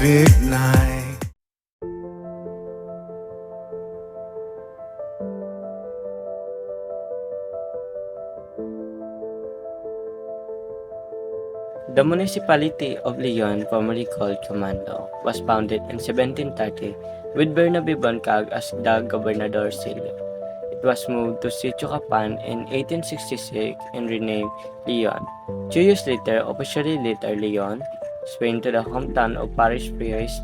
ignite. The municipality of Leon, formerly called Comando, was founded in 1730 with Bernabe Boncag as the Gobernador Civil. It was moved to Sitio Capan in 1866 and renamed Leon. 2 years later, officially later Leon, Spain to the hometown of parish priest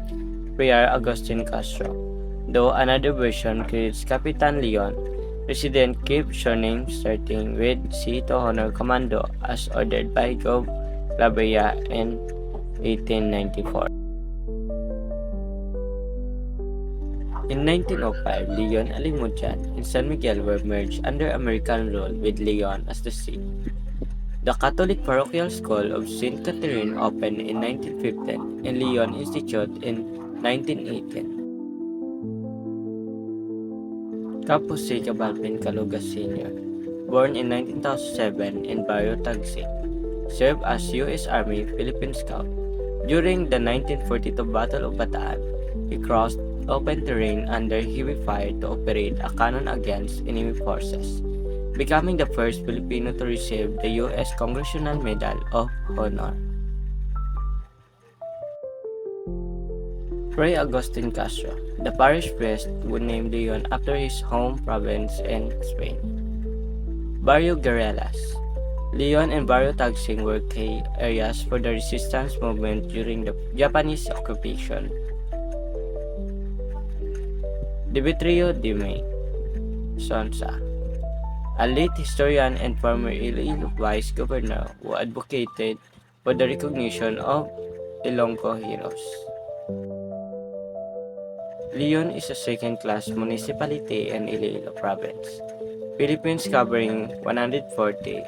Friar Agustin Castro. Though another version creates Capitan Leon, resident keep surname starting with C to honor Comando as ordered by Gov. Labella in 1894. In 1905, Leon, Alimujan, and San Miguel were merged under American rule with Leon as the seat. The Catholic parochial school of St. Catherine opened in 1915 and Leon Institute in 1918. Capo C. Cabalpin Calugas Sr., born in 1907 in Barrio Tagsig, served as U.S. Army Philippine Scout. During the 1942 Battle of Bataan, he crossed open terrain under heavy fire to operate a cannon against enemy forces, becoming the first Filipino to receive the U.S. Congressional Medal of Honor. Fray Agustin Castro, the parish priest who named Leon after his home province in Spain. Barrio Guerrillas. Leon and Barrio Tagsig were key areas for the resistance movement during the Japanese occupation. Demetrio Dime Sonsa, a late historian and former Iloilo Vice Governor who advocated for the recognition of Ilonggo heroes. Leon is a second-class municipality in Iloilo Province, Philippines, covering 140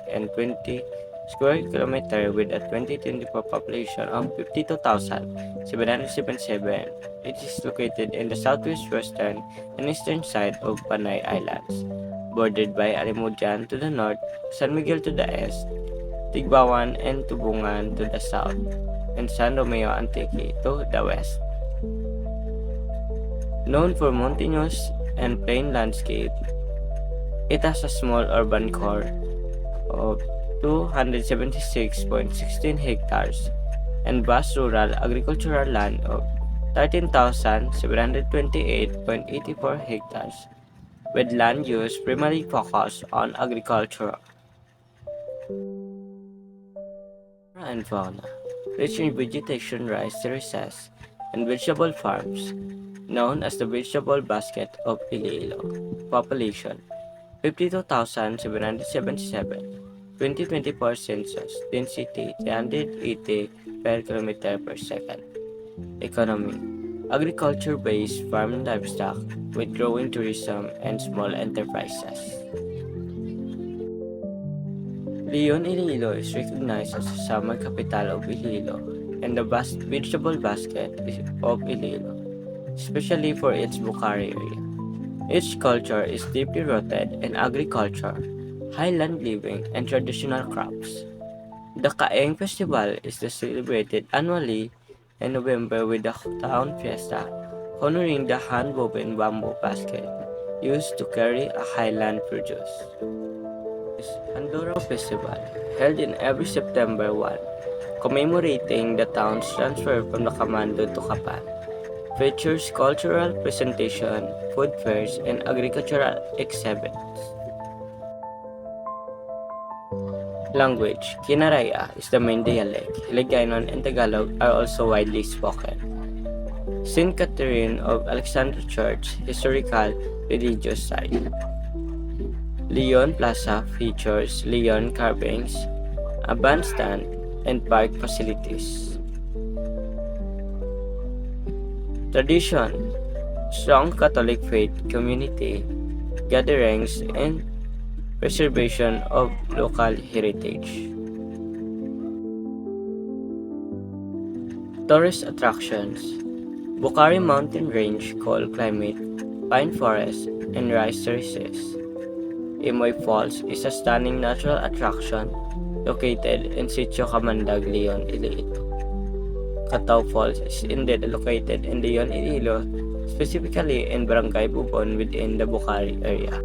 and 20 square kilometers with a 2024 population of 52,777. It is located in the southwest western and eastern side of Panay Islands, bordered by Alimujan to the north, San Miguel to the east, Tigbawan and Tubungan to the south, and San Romeo Antique to the west. Known for mountainous and plain landscape, it has a small urban core of 276.16 hectares and vast rural agricultural land of 13,728.84 hectares, with land use primarily focused on agriculture. Flora and fauna, rich in vegetation, rice terraces, and vegetable farms, known as the vegetable basket of Iloilo. Population 52,777, 2024 census, density 380 per kilometer per second. Economy, agriculture-based farm and livestock with growing tourism and small enterprises. Leon, Iloilo is recognized as the summer capital of Iloilo and the vegetable basket of Iloilo, especially for its Bukhari area. Its culture is deeply rooted in agriculture, highland living, and traditional crops. The Kaeng Festival is celebrated annually in November with the town fiesta, honoring the hand-woven bamboo basket used to carry a highland produce. Handoro Festival, held in every September 1, commemorating the town's transfer from the Comando to Capan, features cultural presentation, food fairs, and agricultural exhibits. Language, Kinaraya is the main dialect. Hiligaynon and Tagalog are also widely spoken. St. Catherine of Alexandra Church, historical religious site. Leon Plaza features Leon carvings, a bandstand, and park facilities. Tradition, strong Catholic faith community, gatherings, and preservation of local heritage. Tourist attractions, Bukhari Mountain Range cold climate, pine forest, and rice terraces. Imoy Falls is a stunning natural attraction located in Sitio Camandag, Leon, Iloilo. Catao Falls is indeed located in Leon, Iloilo, specifically in Barangay Bubon within the Bucari area.